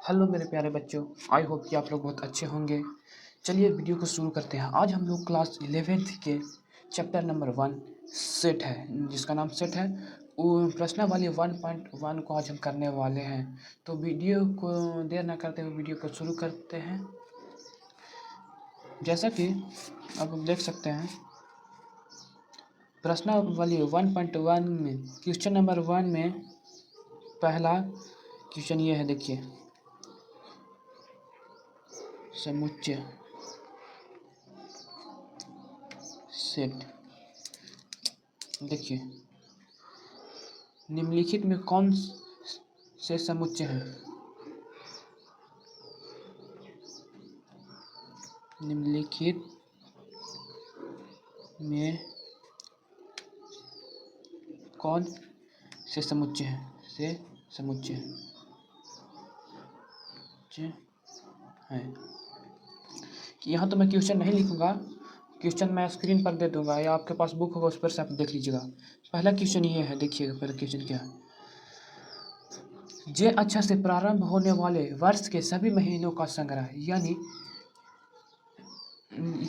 Hello मेरे प्यारे बच्चों, आई होप कि आप लोग बहुत अच्छे होंगे। चलिए वीडियो को शुरू करते हैं। आज हम लोग क्लास 11th के चैप्टर नंबर 1 सेट है, जिसका नाम सेट है, वो प्रश्नावली 1.1 को आज हम करने वाले हैं। तो वीडियो को देर न करते हुए वीडियो को शुरू करते हैं। जैसा कि आप देख सकते हैं, प्रश्नावली 1.1 में क्वेश्चन नंबर 1 में पहला क्वेश्चन ये है। देखिए, समुच्चय सेट। देखिए, निम्नलिखित में कौन से समुच्चय हैं? निम्नलिखित में कौन से समुच्चय हैं? समुच्चय हैं। यहाँ तो मैं क्वेश्चन नहीं लिखूंगा, क्वेश्चन मैं स्क्रीन पर दे दूंगा या आपके पास बुक होगा उस पर से आप देख लीजिएगा। पहला क्वेश्चन ये है, देखिएगा पहला क्वेश्चन क्या है। जे अक्षर से प्रारंभ होने वाले वर्ष के सभी महीनों का संग्रह, यानी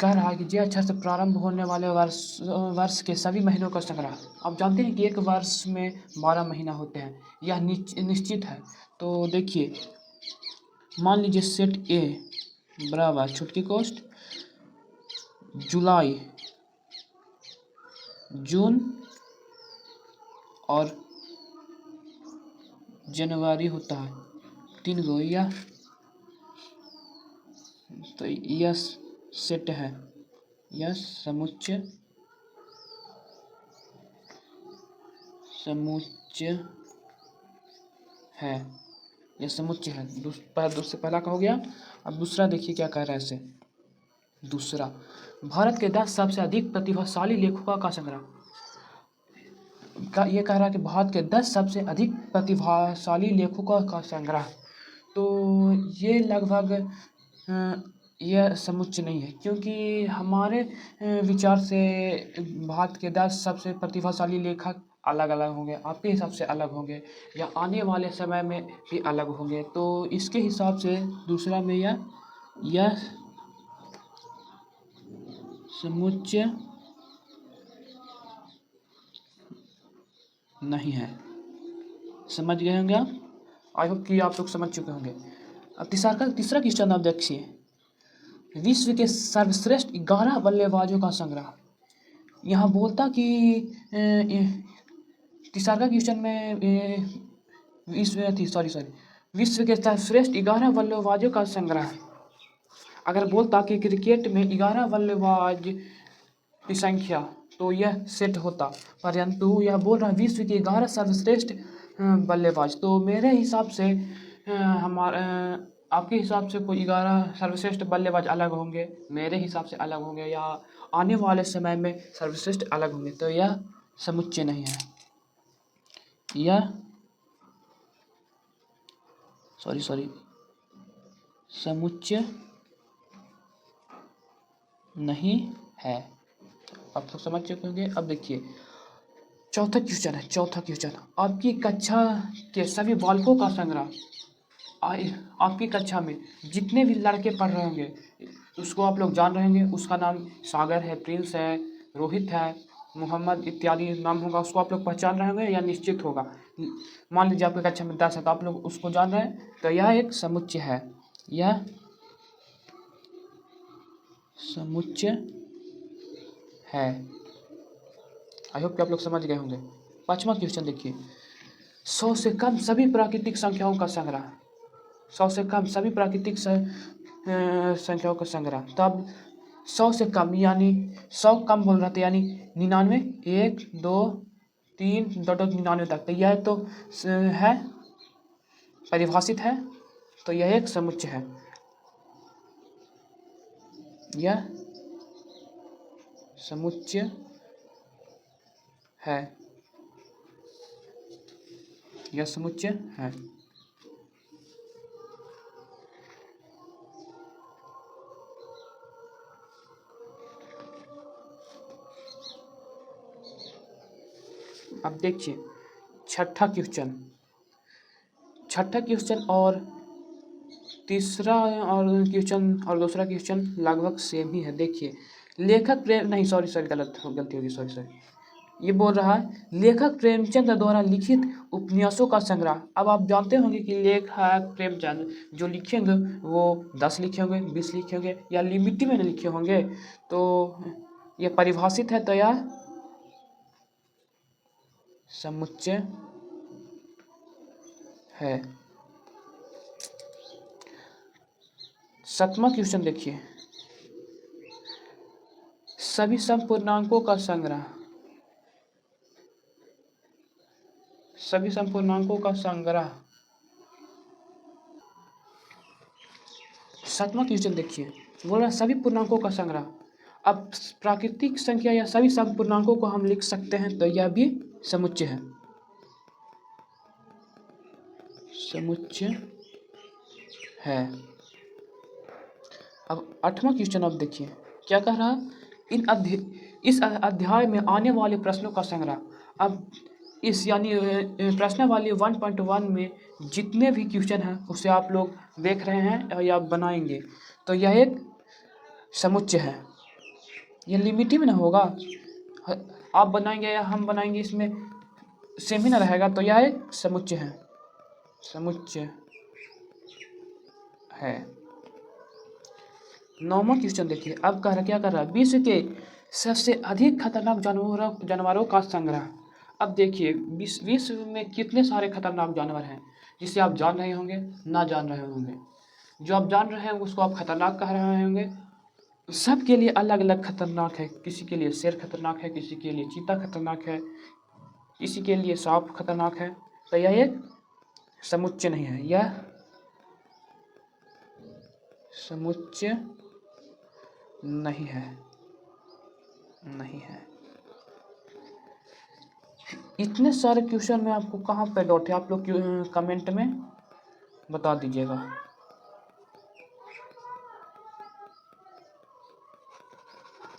कह रहा है कि जे अक्षर से प्रारंभ होने वाले वर्ष के सभी महीनों का संग्रह। आप जानते हैं कि एक वर्ष में 12 महीना होते हैं, यह निश्चित है। तो देखिए, मान लीजिए सेट ए बराबर छुटकी कोष्ठ जुलाई, जून और जनवरी होता है, 3 गो। यह तो यह सेट है, यह समुच्चय है, यह समुच्चय है। दूसरे पहला का हो गया। अब दूसरा देखिए क्या कह रहा है इसे। दूसरा, भारत के 10 सबसे अधिक प्रतिभाशाली लेखकों का संग्रह। ये कह रहा है कि भारत के 10 सबसे अधिक प्रतिभाशाली लेखकों का संग्रह। तो ये लगभग यह समुच्चय नहीं है, क्योंकि हमारे विचार से भारत के 10 सबसे प्रतिभाशाली लेखक अलग अलग होंगे, आपके हिसाब से अलग होंगे, या आने वाले समय में भी अलग होंगे। तो इसके हिसाब से दूसरा में यह समुच्चय नहीं है। समझ गए होंगे आप? आई होप कि आप लोग समझ चुके होंगे। अब तीसरा क्वेश्चन आप देखिए। विश्व के सर्वश्रेष्ठ 11 बल्लेबाजों का संग्रह। यहाँ बोलता कि तीसरा क्वेश्चन में विश्व के सर्वश्रेष्ठ 11 बल्लेबाजों का संग्रह। अगर बोलता कि क्रिकेट में 11 बल्लेबाज की संख्या, तो यह सेट होता, परंतु यह बोल रहा है विश्व के 11 सर्वश्रेष्ठ बल्लेबाज। तो मेरे हिसाब से आपके हिसाब से कोई 11 सर्वश्रेष्ठ बल्लेबाज अलग होंगे, मेरे हिसाब से अलग होंगे, या आने वाले समय में सर्वश्रेष्ठ अलग होंगे। तो यह समुच्चय नहीं है, यह समुच्चय नहीं है। आप तो समझ चुके होंगे। अब देखिए, चौथा क्वेश्चन। आपकी कक्षा के सभी बालकों का संग्रह। आपकी कक्षा में जितने भी लड़के पढ़ रहे होंगे, उसको आप लोग जान रहे होंगे, उसका नाम सागर है, प्रिंस है, रोहित है, मोहम्मद इत्यादि नाम होगा, उसको आप लोग पहचान रहे होंगे या निश्चित होगा। मान लीजिए आपकी कक्षा में 10 है, तो आप लोग उसको जान रहे हैं, तो यह एक समुच्चय है, यह समुच्चय है। आई होप कि आप लोग समझ गए होंगे। 5वां क्वेश्चन देखिए। 100 से कम सभी प्राकृतिक संख्याओं का संग्रह। 100 से कम सभी प्राकृतिक संख्याओं का संग्रह। तब 100 से कम यानी 100 कम बोल रहा था, यानी 99, 1, 2, 3, 99 तक। तो यह तो है, परिभाषित है, तो यह एक समुच्चय है, यह समुच्चय है, यह समुच्चय है। अब देखिए छठा क्वेश्चन और तीसरा और क्वेश्चन और दूसरा क्वेश्चन लगभग सेम ही है। देखिए, लेखक प्रेम नहीं, सॉरी गलती होगी, सॉरी। ये बोल रहा है लेखक प्रेमचंद द्वारा लिखित उपन्यासों का संग्रह। अब आप जानते होंगे कि लेखक प्रेमचंद जो लिखेंगे वो 10 लिखे होंगे, 20 लिखे होंगे या लिमिट में लिखे होंगे। तो ये परिभाषित है, तो यह समुच्चय है। 7वां क्वेश्चन देखिए, सभी संपूर्णांकों का संग्रह। सभी संपूर्णांकों का संग्रह। 7वां क्वेश्चन देखिए, बोला सभी पूर्णांकों का संग्रह। अब प्राकृतिक संख्या या सभी संपूर्णांकों को हम लिख सकते हैं, तो यह भी समुच्चय है। समुच्चय है। अब 8वां क्वेश्चन आप देखिए, क्या कह रहा है, इस अध्याय में आने वाले प्रश्नों का संग्रह। अब इस यानी प्रश्नावली 1.1 में जितने भी क्वेश्चन हैं उसे आप लोग देख रहे हैं या बनाएंगे, तो यह एक समुच्चय है। यह लिमिट ही में ना होगा, आप बनाएंगे या हम बनाएंगे, इसमें सेम ही ना रहेगा, तो यह एक समुच्चय है। समुच्चय है। 9वां क्वेश्चन देखिए, अब क्या कर रहा है, विश्व के सबसे अधिक खतरनाक जानवरों का संग्रह। अब देखिए, विश्व में कितने सारे खतरनाक जानवर हैं जिसे आप जान रहे होंगे, ना जान रहे होंगे। जो आप जान रहे हैं उसको आप खतरनाक कह रहे होंगे। सबके लिए अलग अलग खतरनाक है। किसी के लिए शेर खतरनाक है, किसी के लिए चीता खतरनाक है, किसी के लिए सांप खतरनाक है। तो यह एक समुच्चय नहीं है, यह समुच्चय नहीं है, नहीं है। इतने सारे क्वेश्चन में आपको कहाँ पे डाउट है, आप लोग कमेंट में बता दीजिएगा।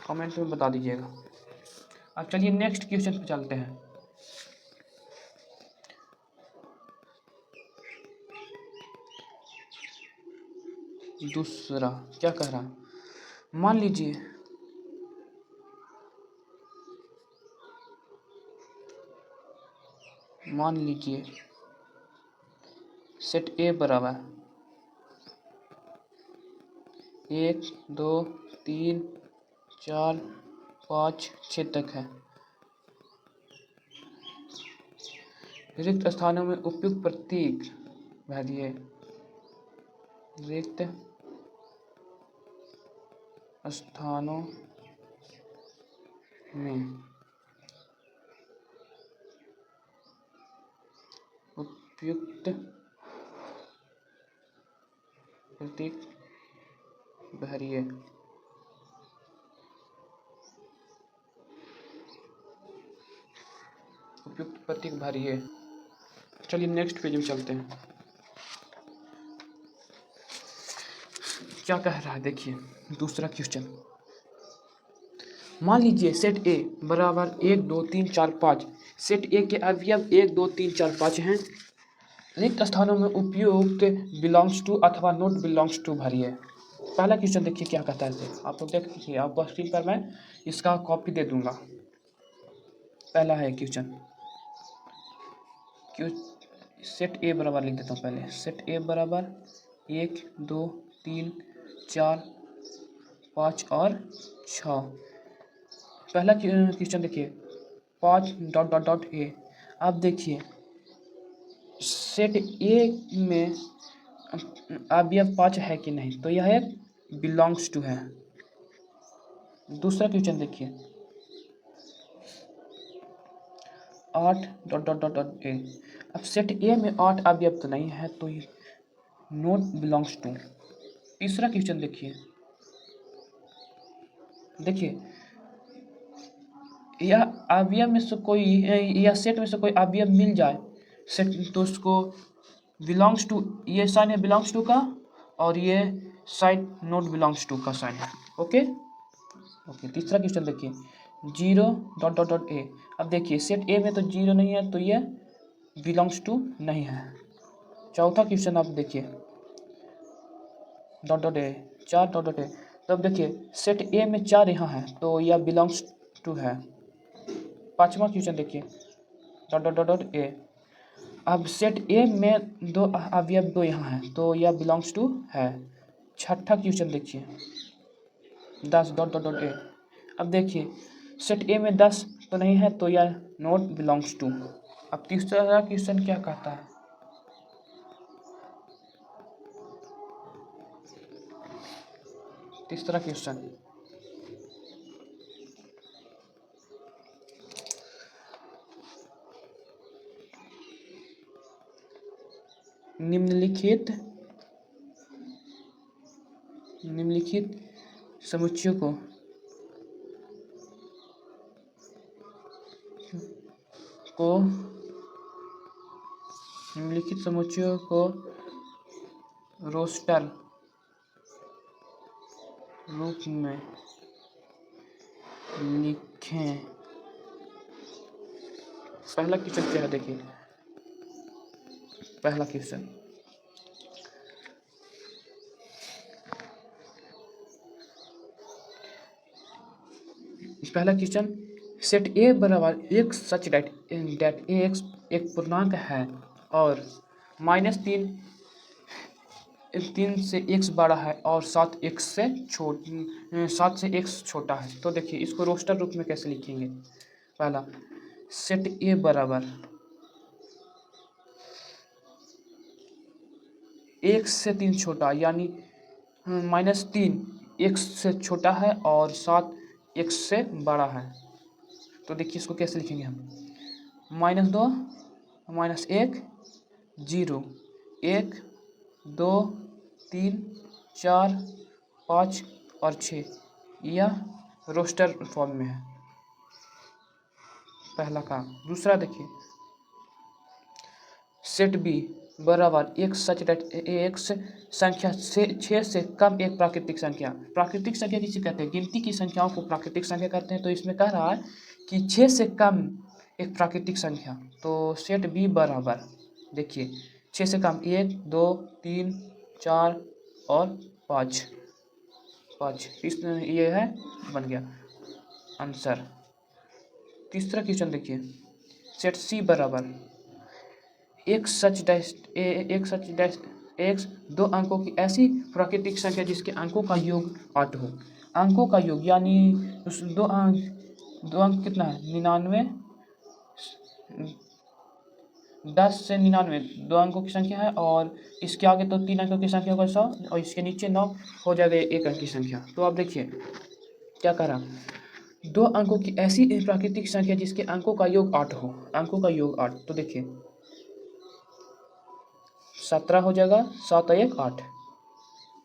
कमेंट में बता दीजिएगा। अब चलिए नेक्स्ट क्वेश्चन पे चलते हैं। दूसरा क्या कह रहा, मान लीजिए सेट ए बराबर 1 2 3 4 5 6 तक है। रिक्त स्थानों में उपयुक्त प्रतीक भरिए। रिक्त स्थानों में उपयुक्त प्रतीक भरिए। उपयुक्त प्रतीक भरिए। चलिए नेक्स्ट पेज में चलते हैं। क्या कह रहा है देखिए, दूसरा क्वेश्चन। मान लीजिए सेट ए बराबर 1 2 3 4 5। सेट ए के अवयव 1 2 3 4 5 हैं। रिक्त स्थानों में उपयुक्त बिलोंग्स टू अथवा नॉट बिलोंग्स टू भरिए। पहला क्वेश्चन देखिए क्या कहता है, आप लोग देख लीजिए, आपको स्क्रीन पर मैं इसका कॉपी दे दूंगा। पहला है क्वेश्चन, सेट ए बराबर लिख देता हूँ पहले। सेट ए बराबर 1 2 3 4 5 और 6। पहला क्वेश्चन देखिए, 5 डॉट डॉट डॉट ए। अब देखिए सेट ए में अवयव 5 है कि नहीं, तो यह एक बिलोंग्स टू है। दूसरा क्वेश्चन देखिए, 8 dot dot dot dot A. अब सेट ए में 8 अवयव तो नहीं है, तो ये नॉट बिलोंग्स टू। तीसरा क्वेश्चन देखिए, यह अवयव में से कोई या सेट में से कोई अवयव मिल जाए सेट, तो उसको बिलोंग्स टू, ये साइन है बिलोंग्स टू का, और ये साइन नॉट बिलोंग्स टू का साइन है। ओके। तीसरा क्वेश्चन देखिए, 0 डॉट डॉट डॉट ए। अब देखिए सेट ए में तो 0 नहीं है, तो ये बिलोंग्स टू नहीं है। चौथा क्वेश्चन आप देखिए, dot dot A, 4 dot dot A. तो अब देखिए सेट ए में 4 यहाँ है तो यह बिलोंग्स टू है। पांचवा क्वेश्चन देखिए dot dot dot dot A. अब सेट ए में 2 अवयव 2 यहाँ है तो यह बिलोंग्स टू है। छठा क्वेश्चन देखिए 10 डॉट डॉट डॉट ए। अब देखिए सेट ए में 10 तो नहीं है तो यह नॉट बिलोंग्स टू। अब तीसरा क्वेश्चन क्या कहता है, तीसरा क्वेश्चन निम्नलिखित समुच्चयों को निम्नलिखित समुच्चयों को रोस्टर रूप में लिखें। पहला क्वेश्चन क्या है देखिए, पहला क्वेश्चन सेट ए बराबर एक सच डेट ए एक्स एक पूर्णांक है और -3 3 से एक्स बड़ा है और 7 से एक्स छोटा है। तो देखिए इसको रोस्टर रूप में कैसे लिखेंगे। पहला सेट ए बराबर एक्स से 3 छोटा यानी -3 एक्स से छोटा है और 7 एक्स से बड़ा है। तो देखिए इसको कैसे लिखेंगे हम, -2 -1 0 1 2 3 4 5 और 6, यह रोस्टर फॉर्म में है पहला काम। दूसरा देखिए सेट बी बराबर एक सच एक्स संख्या से 6 से कम एक प्राकृतिक संख्या। प्राकृतिक संख्या किसे कहते हैं, गिनती की संख्याओं को प्राकृतिक संख्या कहते हैं। तो इसमें कह रहा है कि 6 से कम एक प्राकृतिक संख्या। तो सेट बी बराबर देखिए 6 से कम 1 2 3 4 और 5 इस ये है, बन गया आंसर। तीसरा क्वेश्चन देखिए सेट सी बराबर एक सच डैश एक्स 2 अंकों की ऐसी प्राकृतिक संख्या जिसके अंकों का योग 8 हो। अंकों का योग यानी उस दो अंक कितना है 99, 10 से 99 2 अंकों की संख्या है और इसके आगे तो 3 अंकों की संख्या होगा 100 और इसके नीचे 9 हो जाएगा 1 अंक की संख्या। तो आप देखिए क्या कह रहा, 2 अंकों की ऐसी प्राकृतिक संख्या जिसके अंकों का योग 8 हो, अंकों का योग 8। तो देखिए 17 हो जाएगा, 7 और 1 8।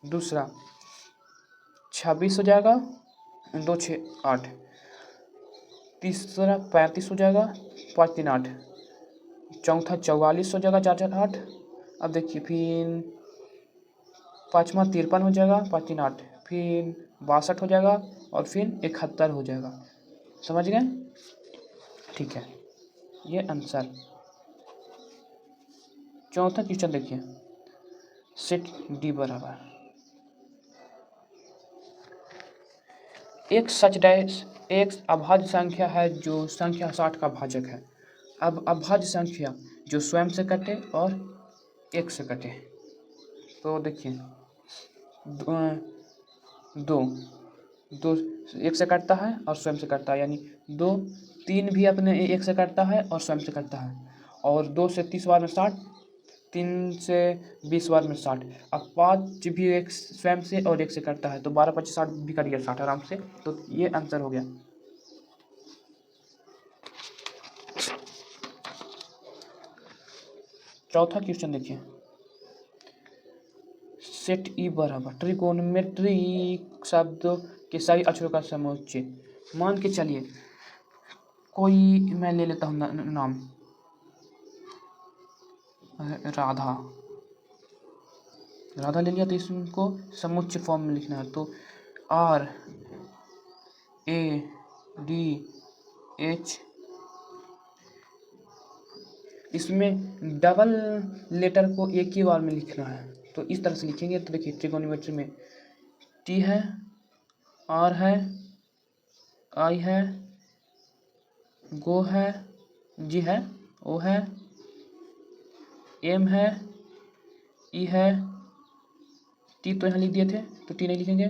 दूसरा 26 हो जाएगा, 2 6 8। तीसरा 35 हो जाएगा, 5 3 8। चौथा 44 हो जाएगा, 4 4 8। अब देखिए फिर पाँचवा 53 हो जाएगा, 5 3 8। फिर 62 हो जाएगा और फिर 71 हो जाएगा। समझ गए, ठीक है, ये आंसर। चौथा क्वेश्चन देखिए सेट डी बराबर एक सच डैश एक अभाज्य संख्या है जो संख्या 60 का भाजक है। अब अभाज्य संख्या जो स्वयं से कटे और 1 से कटे। तो देखिए दो 1 से कटता है और स्वयं से कटता है, यानी 2 3 भी अपने 1 से कटता है और स्वयं से कटता है। और 2 से 30 बार में 60, 3 से 20 बार में 60। अब 5 भी एक स्वयं से और 1 से कटता है तो 12 25 60 भी कट गया 60 आराम से। तो ये आंसर हो गया। चौथा क्वेश्चन देखिए सेट ई बराबर ट्रिगोनोमेट्री शब्दों के सही अक्षरों का समुच्चय। मान के चलिए कोई मैं ले लेता हूँ नाम राधा ले लिया। तो इसको समुच्चय फॉर्म में लिखना है। तो R A D H, इसमें डबल लेटर को एक ही बार में लिखना है। तो इस तरह से लिखेंगे। तो देखिए ट्रिगोनोमेट्री में टी है, आर है, आई है, गो है, जी है, ओ है, एम है, ई है, टी तो यहाँ लिख दिए थे तो टी नहीं लिखेंगे,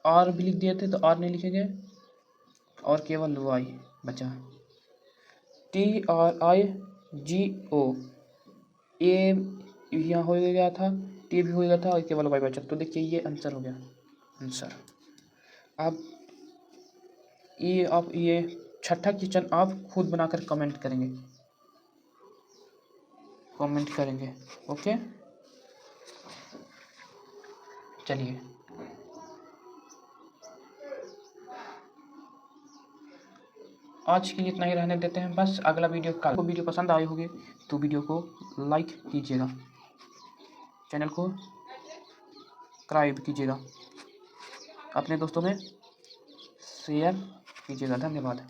आर भी लिख दिए थे तो आर नहीं लिखेंगे, और केवल वाई बचा। टी आर आई जी ओ, ए यहाँ हो गया था, टी भी हो गया था, और केवल वाई बचा। तो देखिए ये आंसर हो गया आंसर। अब ये छठा क्वेश्चन आप खुद बनाकर कमेंट करेंगे, ओके। चलिए आज के लिए इतना ही रहने देते हैं बस। अगला वीडियो कल। को वीडियो पसंद आई होगी तो वीडियो को लाइक कीजिएगा, चैनल को सब्सक्राइब कीजिएगा, अपने दोस्तों में शेयर कीजिएगा। धन्यवाद।